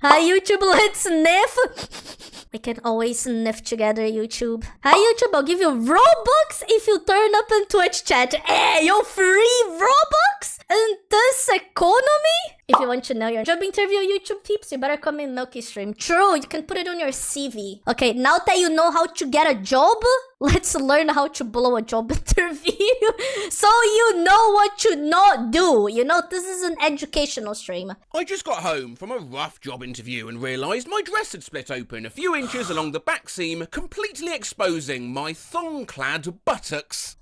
Hi YouTube, let's sniff. We can always sniff together, YouTube. Hi YouTube, I'll give you Robux if you turn up in Twitch chat. Hey, yo, free Robux in this economy? If you want to know your job interview YouTube tips, you better come in Milky stream. True, you can put it on your CV. Okay, now that you know how to get a job, let's learn how to blow a job interview. So you know what to not do. You know, this is an educational stream. I just got home from a rough job interview and realised my dress had split open a few inches along the back seam, completely exposing my thong-clad buttocks.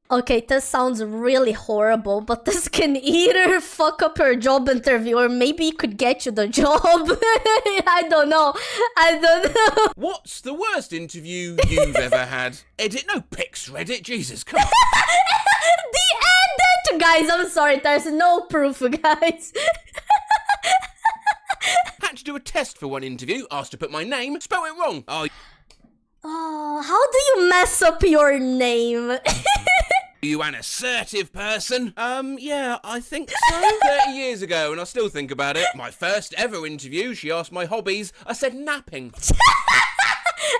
Okay, this sounds really horrible, but this can either fuck up your job interview or maybe it could get you the job. I don't know. What's the worst interview you've ever had? Edit, no pics, Reddit, Jesus, come on. The edit! Guys, I'm sorry, there's no proof, guys. Had to do a test for one interview, asked to put my name, spell it wrong. Oh, how do you mess up your name? Are you an assertive person? Yeah, I think so. 30 years ago, and I still think about it. My first ever interview, she asked my hobbies. I said napping.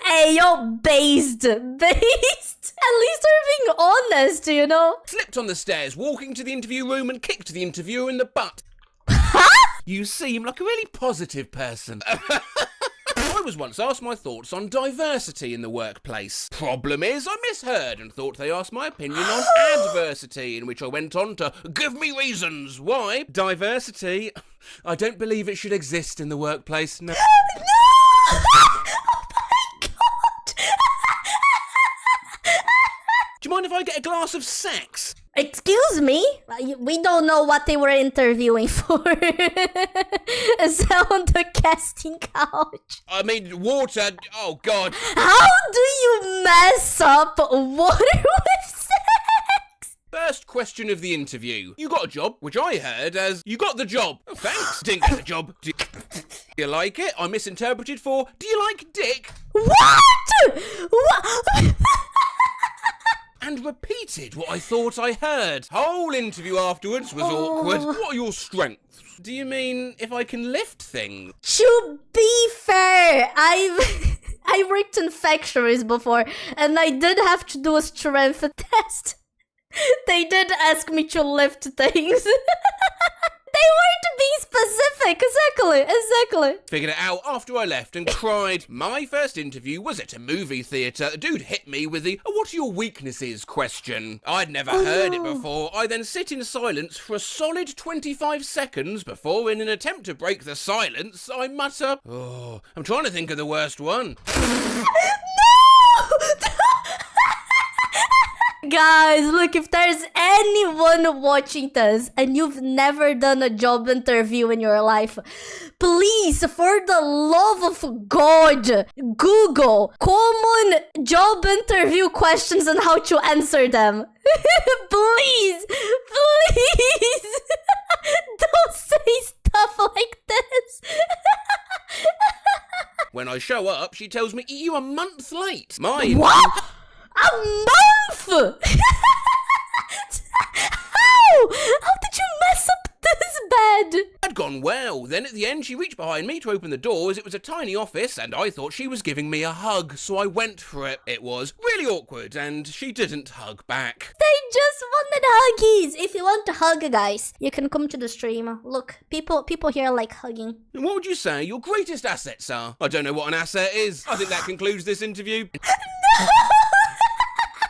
Hey, you're based. At least you're being honest, you know? Slipped on the stairs, walking to the interview room and kicked the interviewer in the butt. You seem like a really positive person. I was once asked my thoughts on diversity in the workplace. Problem is, I misheard and thought they asked my opinion on adversity, in which I went on to give me reasons why. Diversity? I don't believe it should exist in the workplace, no. No! Oh my god! Do you mind if I get a glass of sex? Excuse me? We don't know what they were interviewing for. Is that on the casting couch? I mean, water. Oh, God. How do you mess up water with sex? First question of the interview. You got a job, which I heard as, you got the job. Oh, thanks. Didn't get the job. Do you like it? I misinterpreted for, do you like dick? What? What? And repeated what I thought I heard. Whole interview afterwards was awkward. What are your strengths? Do you mean if I can lift things? To be fair, I worked in factories before, and I did have to do a strength test. They did ask me to lift things. They weren't being specific. Exactly. Figured it out after I left and cried. My first interview was at a movie theatre. The dude hit me with the, what are your weaknesses question. I'd never heard it before. I then sit in silence for a solid 25 seconds before, in an attempt to break the silence, I mutter, oh, I'm trying to think of the worst one. No! Guys, look, if there's anyone watching this and you've never done a job interview in your life, please, for the love of God, Google common job interview questions and how to answer them. Please, don't say stuff like this. When I show up, she tells me, you a month late. What? A month? How? How did you mess up this bad? Had gone well. Then at the end, she reached behind me to open the door as it was a tiny office and I thought she was giving me a hug, so I went for it. It was really awkward and she didn't hug back. They just wanted huggies. If you want to hug, guys, you can come to the stream. Look, people here like hugging. And what would you say your greatest assets are? I don't know what an asset is. I think that concludes this interview. No!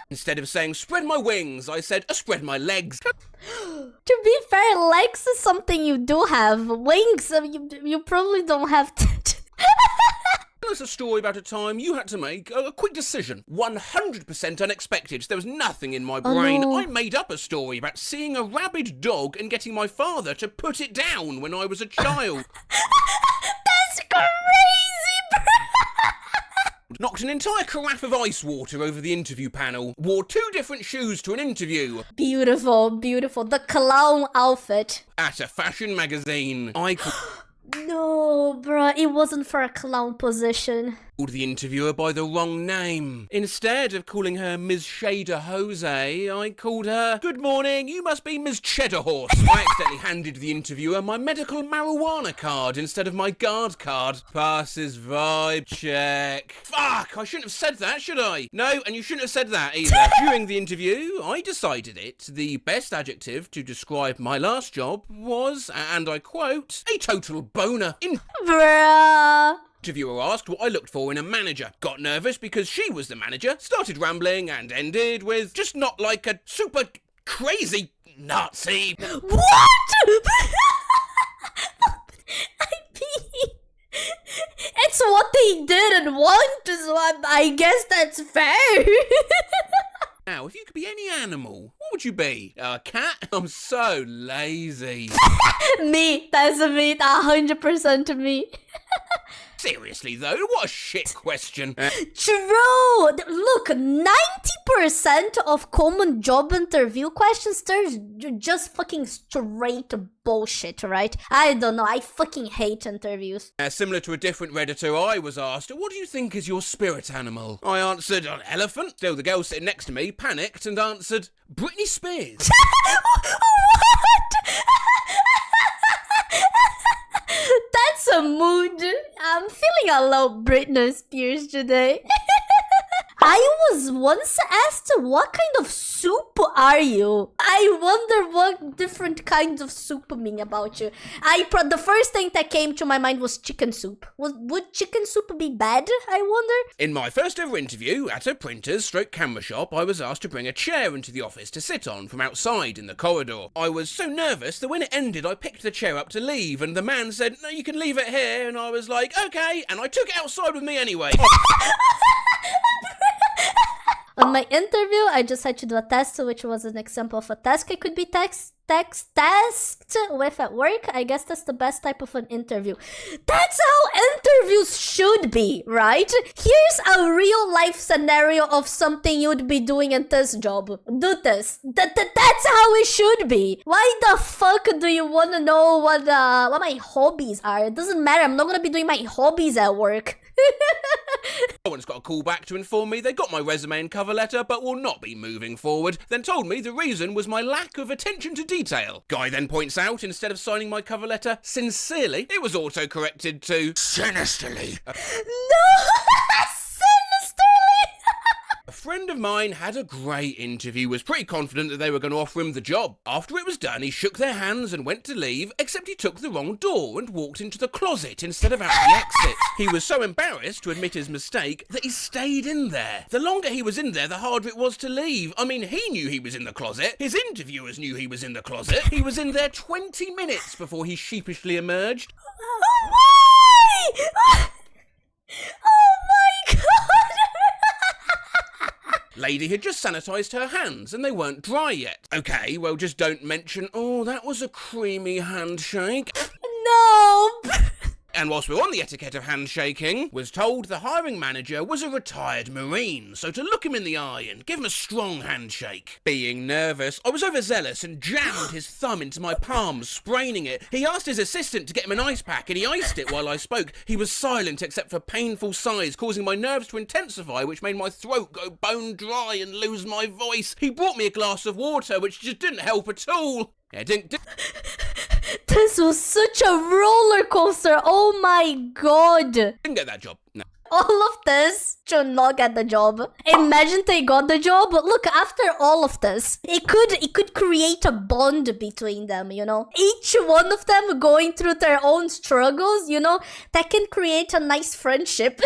Instead of saying, spread my wings, I said, spread my legs. To be fair, legs is something you do have. Wings, you probably don't have that. There's a story about a time you had to make a quick decision. 100% unexpected. There was nothing in my brain. No. I made up a story about seeing a rabid dog and getting my father to put it down when I was a child. That's crazy, bro! Knocked an entire carafe of ice water over the interview panel. Wore 2 different shoes to an interview. Beautiful. The clown outfit. At a fashion magazine. No, bruh, it wasn't for a clown position. called the interviewer by the wrong name. Instead of calling her Ms. Shader Jose, I called her, "Good morning, you must be Ms. Cheddar Horse." I accidentally handed the interviewer my medical marijuana card instead of my guard card. Passes vibe check. Fuck, I shouldn't have said that, should I? No, and you shouldn't have said that either. During the interview, I decided the best adjective to describe my last job was, and I quote, "a total boner." Bruh. Interviewer asked what I looked for in a manager. Got nervous because she was the manager, started rambling, and ended with, "just not like a super crazy Nazi." What? I mean, it's what they didn't want, so I guess that's fair. Now, if you could be any animal, what would you be? A cat? I'm so lazy. Me, that's me, 100% me. Seriously though, what a shit question. True! Look, 90% of common job interview questions, they're just fucking straight bullshit, right? I don't know, I fucking hate interviews. Similar to a different Redditor, I was asked, "What do you think is your spirit animal?" I answered, "An elephant." Still, the girl sitting next to me panicked and answered, "Britney Spears." What? That's a mood. I'm feeling a little Britney Spears today. I was once asked, "What kind of soup are you?" I wonder what different kinds of soup mean about you. The first thing that came to my mind was chicken soup. Would chicken soup be bad, I wonder? In my first ever interview at a printers/camera shop, I was asked to bring a chair into the office to sit on from outside in the corridor. I was so nervous that when it ended, I picked the chair up to leave, and the man said, "No, you can leave it here," and I was like, "Okay," and I took it outside with me anyway. On my interview, I just had to do a test, which was an example of a task I could be tasked with at work. I guess that's the best type of an interview. That's how interviews should be, right? Here's a real life scenario of something you'd be doing in this job. Do this. That's how it should be. Why the fuck do you want to know what my hobbies are? It doesn't matter. I'm not gonna be doing my hobbies at work. Someone's got a call back to inform me they got my resume and cover letter but will not be moving forward, then told me the reason was my lack of attention to detail. Guy then points out, instead of signing my cover letter sincerely, it was auto-corrected to sinisterly. No! Sinisterly! A friend of mine had a great interview, was pretty confident that they were going to offer him the job. After it was done, he shook their hands and went to leave, except he took the wrong door and walked into the closet instead of out the exit. He was so embarrassed to admit his mistake that he stayed in there. The longer he was in there, the harder it was to leave. I mean, he knew he was in the closet. His interviewers knew he was in the closet. He was in there 20 minutes before he sheepishly emerged. Why? Oh my god! Lady had just sanitised her hands and they weren't dry yet. Okay, well, just don't mention, "Oh, that was a creamy handshake." No! And whilst we're on the etiquette of handshaking, was told the hiring manager was a retired Marine, so to look him in the eye and give him a strong handshake. Being nervous, I was overzealous and jammed his thumb into my palm, spraining it. He asked his assistant to get him an ice pack and he iced it while I spoke. He was silent except for painful sighs, causing my nerves to intensify, which made my throat go bone dry and lose my voice. He brought me a glass of water, which just didn't help at all. Yeah, This was such a roller coaster. Oh my god. Didn't get that job. No. All of this to not get the job. Imagine they got the job. Look, after all of this, it could create a bond between them, you know? Each one of them going through their own struggles, you know? That can create a nice friendship.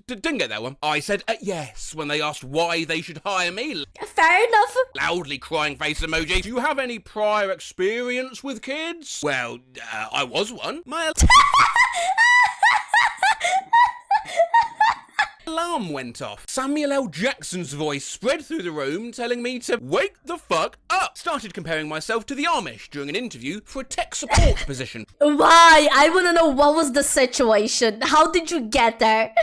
Didn't get that one. I said yes when they asked why they should hire me. Fair enough. Loudly crying face emoji. "Do you have any prior experience with kids?" Well, I was one. My alarm went off. Samuel L. Jackson's voice spread through the room telling me to wake the fuck up. Started comparing myself to the Amish during an interview for a tech support position. Why? I want to know what was the situation. How did you get there?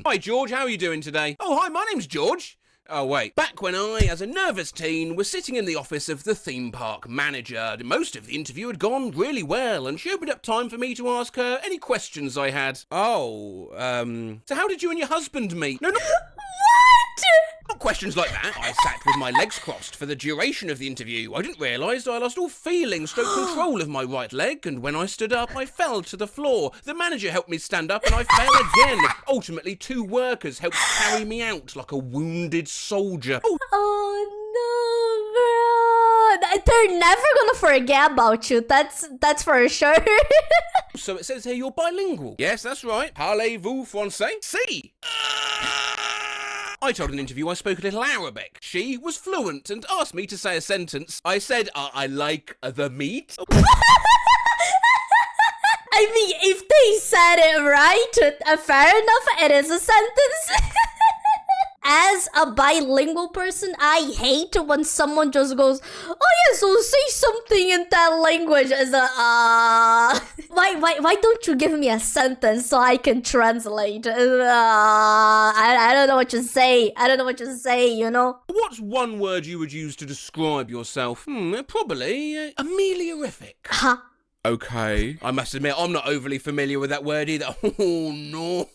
"Hi George, how are you doing today?" "Oh, hi, my name's George." Oh wait, back when I, as a nervous teen, was sitting in the office of the theme park manager, most of the interview had gone really well, and she opened up time for me to ask her any questions I had. Oh, so how did you and your husband meet? No, not questions like that. I sat with my legs crossed for the duration of the interview. I didn't realise I lost all feeling, control of my right leg, and when I stood up, I fell to the floor. The manager helped me stand up, and I fell again. Ultimately, 2 workers helped carry me out like a wounded soldier. Oh no, bro. They're never gonna forget about you. That's for sure. So it says here you're bilingual. Yes, that's right. Parlez-vous français? Si. I told an interview I spoke a little Arabic. She was fluent and asked me to say a sentence. I said, I like the meat. I mean, if they said it right, fair enough, it is a sentence. As a bilingual person, I hate when someone just goes, oh yeah, so say something in that language. As why don't you give me a sentence so I can translate? I don't know what to say. I don't know what to say, you know? What's one word you would use to describe yourself? Probably ameliorific. Huh? Okay. I must admit, I'm not overly familiar with that word either. Oh no.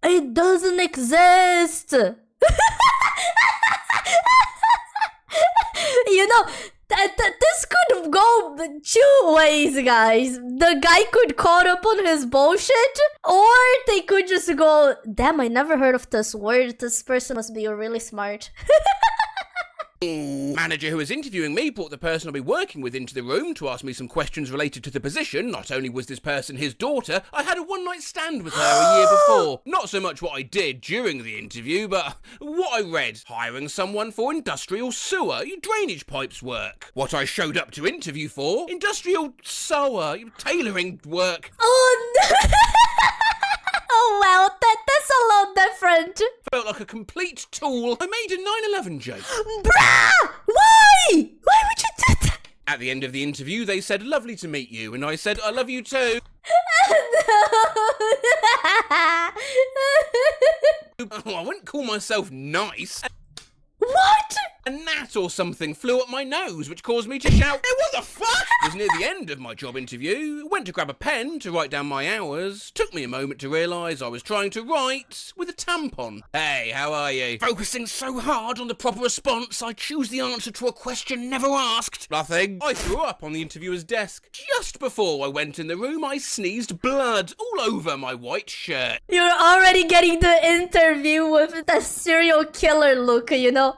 It doesn't exist. You know, this could go 2 ways, guys. The guy could caught up on his bullshit, or they could just go, damn, I never heard of this word. This person must be really smart. Manager who was interviewing me brought the person I'll be working with into the room to ask me some questions related to the position. Not only was this person his daughter, I had a one-night stand with her a year before. Not so much what I did during the interview, but what I read. Hiring someone for industrial sewer, drainage pipes work. What I showed up to interview for, industrial sewer, tailoring work. Oh no! Oh well, that's a lot different. Felt like a complete tool. I made a 9/11 joke. Bruh! Why? Why would you do that? At the end of the interview, they said, lovely to meet you, and I said, I love you too. Oh, I wouldn't call myself nice. What? A gnat or something flew up my nose, which caused me to shout, hey, what the fuck? It was near the end of my job interview. Went to grab a pen to write down my hours. Took me a moment to realise I was trying to write with a tampon. Hey, how are you? Focusing so hard on the proper response, I choose the answer to a question never asked. Nothing. I threw up on the interviewer's desk. Just before I went in the room, I sneezed blood all over my white shirt. You're already getting the interview with the serial killer look, you know?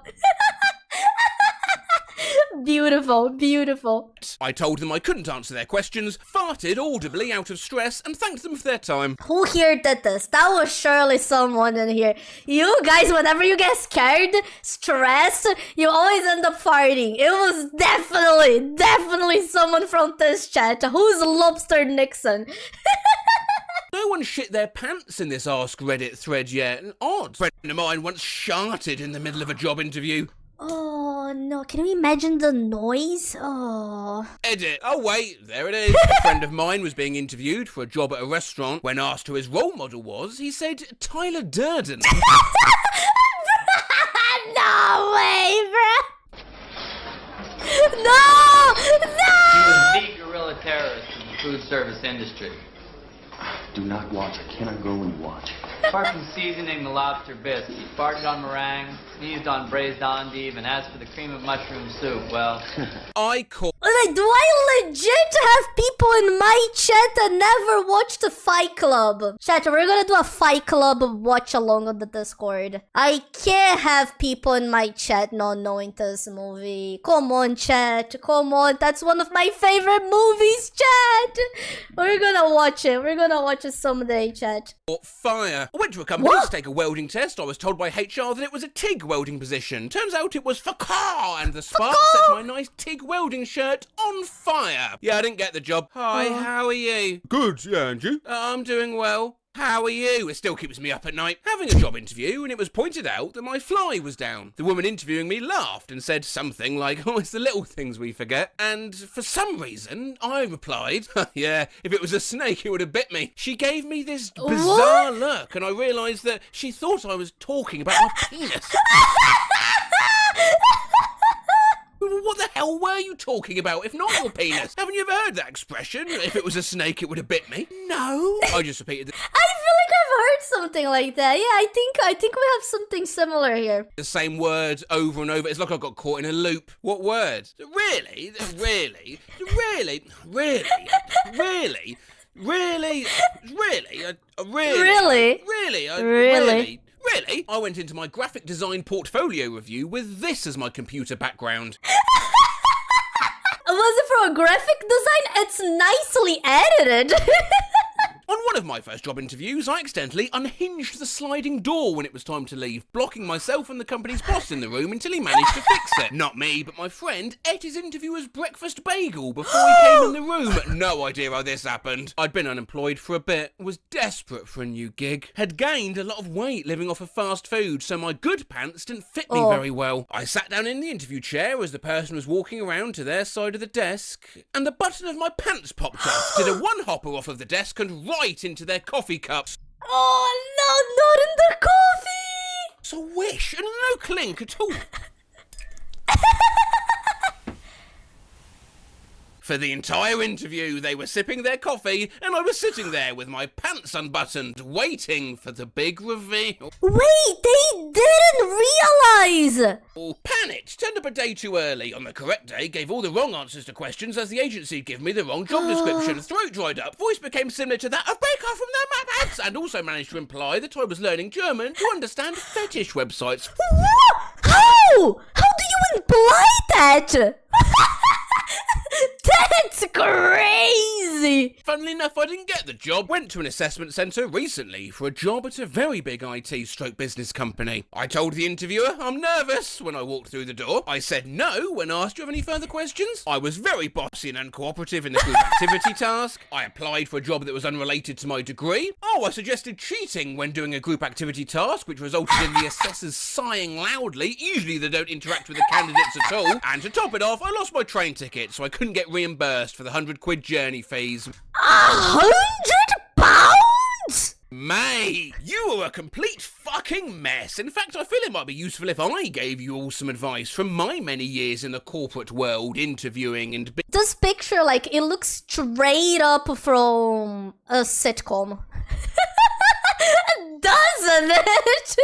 Beautiful, beautiful. I told them I couldn't answer their questions, farted audibly out of stress, and thanked them for their time. Who here did this? That was surely someone in here. You guys, whenever you get scared, stressed, you always end up farting. It was definitely someone from this chat. Who's Lobster Nixon? No one shit their pants in this Ask Reddit thread yet. Odd. A friend of mine once sharted in the middle of a job interview. Oh no, can you imagine the noise? Oh. Edit. Oh wait, there it is. A friend of mine was being interviewed for a job at a restaurant. When asked who his role model was, he said Tyler Durden. No way, bro. No! He was the guerrilla terrorist in the food service industry. Do not watch. I cannot go and watch. Apart from seasoning the lobster bisque, he farted on meringue, sneezed on braised endive, and as for the cream of mushroom soup, well... I call... Like, do I legit have people in my chat that never watched the Fight Club? Chat, we're gonna do a Fight Club watch along on the Discord. I can't have people in my chat not knowing this movie. Come on, chat. Come on. That's one of my favorite movies, chat. We're gonna watch it. We're gonna watch it someday, chat. Fire. I went to a company to take a welding test. I was told by HR that it was a TIG welding position. Turns out it was for car, and the spark set my nice TIG welding shirt on fire. Yeah, I didn't get the job. Hi, how are you? Good, yeah, and you? I'm doing well. How are you? It still keeps me up at night. Having a job interview, and it was pointed out that my fly was down. The woman interviewing me laughed and said something like, oh, it's the little things we forget. And for some reason, I replied, yeah, if it was a snake, it would have bit me. She gave me this bizarre look, and I realised that she thought I was talking about my penis. hell were you talking about, if not your penis? Haven't you ever heard that expression? If it was a snake, it would have bit me. No. I just repeated I feel like I've heard something like that. Yeah, I think we have something similar here. the same words over and over. It's like I got caught in a loop. What words? Really? Really? Really? Really? Really? Really? Really? Really? Really? Really? I went into my graphic design portfolio review with this as my computer background. Was it for a graphic design? It's nicely edited. On one of my first job interviews, I accidentally unhinged the sliding door when it was time to leave, blocking myself and the company's boss in the room until he managed to fix it. Not me, but my friend ate his interviewer's breakfast bagel before he came in the room. No idea how this happened. I'd been unemployed for a bit, was desperate for a new gig, had gained a lot of weight living off of fast food, so my good pants didn't fit me very well. I sat down in the interview chair as the person was walking around to their side of the desk, and the button of my pants popped off, did a one-hopper off of the desk and right into their coffee cups. Oh no, not in the coffee! It's a wish and no clink at all. For the entire interview, they were sipping their coffee, and I was sitting there with my pants unbuttoned, waiting for the big reveal. Wait, they didn't realize! Panicked, turned up a day too early. On the correct day, gave all the wrong answers to questions as the agency gave me the wrong job description. Throat dried up, voice became similar to that of Baker from the Muppets, and also managed to imply that I was learning German to understand fetish websites. What? How? How do you imply that? That's crazy! Funnily enough, I didn't get the job. Went to an assessment centre recently for a job at a very big IT/business company. I told the interviewer I'm nervous when I walked through the door. I said no when asked, do you have any further questions? I was very bossy and uncooperative in the group activity task. I applied for a job that was unrelated to my degree. I suggested cheating when doing a group activity task, which resulted in the assessors sighing loudly. Usually they don't interact with the candidates at all. And to top it off, I lost my train ticket, so I couldn't get reimbursed for the £100 journey fees. £100? Mate, you are a complete fucking mess. In fact, I feel it might be useful if I gave you all some advice from my many years in the corporate world, interviewing and... This picture, like, it looks straight up from a sitcom. Doesn't it?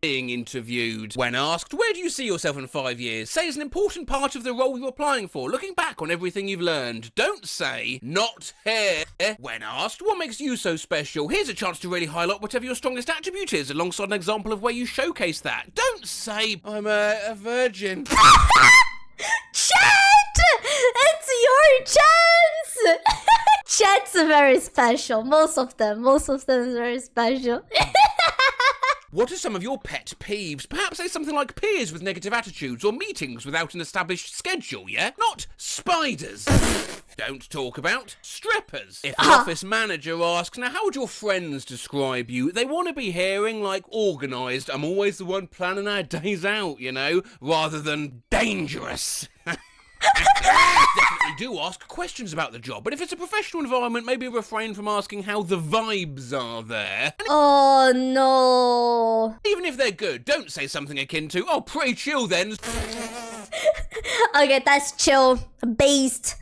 being interviewed. When asked, where do you see yourself in 5 years? Say it's an important part of the role you're applying for, looking back on everything you've learned. Don't say, not here. When asked, what makes you so special? Here's a chance to really highlight whatever your strongest attribute is, alongside an example of where you showcase that. Don't say, I'm a virgin. Chat! It's your chance! Chat's very special. Most of them is very special. What are some of your pet peeves? Perhaps say something like peers with negative attitudes or meetings without an established schedule, yeah? Not spiders. Don't talk about strippers. If the office manager asks, now how would your friends describe you? They want to be hearing, like, organised, I'm always the one planning our days out, you know, rather than dangerous. Definitely do ask questions about the job, but if it's a professional environment, maybe refrain from asking how the vibes are there. Oh no. Even if they're good, don't say something akin to, oh, pretty chill then. Okay, that's chill. Based.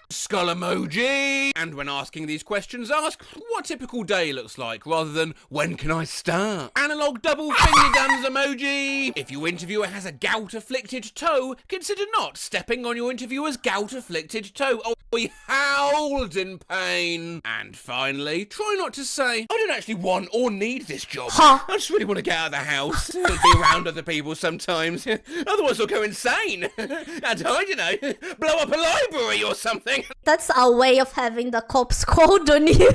Skull emoji. And when asking these questions, ask what a typical day looks like, rather than when can I start? Analog double finger guns emoji. If your interviewer has a gout-afflicted toe, consider not stepping on your interviewer's gout-afflicted toe. Oh, he howled in pain. And finally, try not to say, I don't actually want or need this job. I just really want to get out of the house and be around other people sometimes. Otherwise I'll go insane. And I don't know, blow up a library or something. That's our way of having the cops called on you.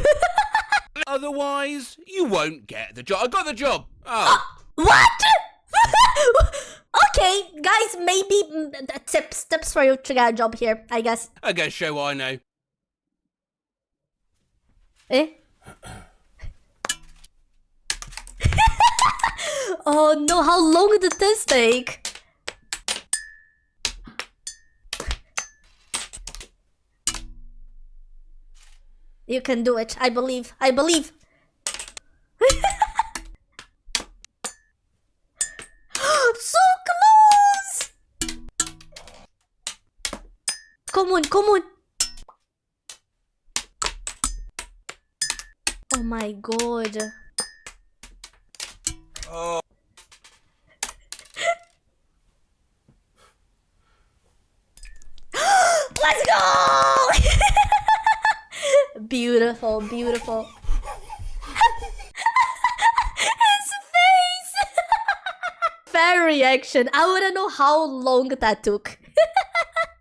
Otherwise, you won't get the job. I got the job. Oh. What? Okay, guys, maybe tips for you to get a job here, I guess. I go show what I know. Eh? Oh no, how long did this take? You can do it. I believe. I believe. So close! come on. Oh my god. Let's go! Beautiful, beautiful. His face! Fair reaction. I wanna know how long that took.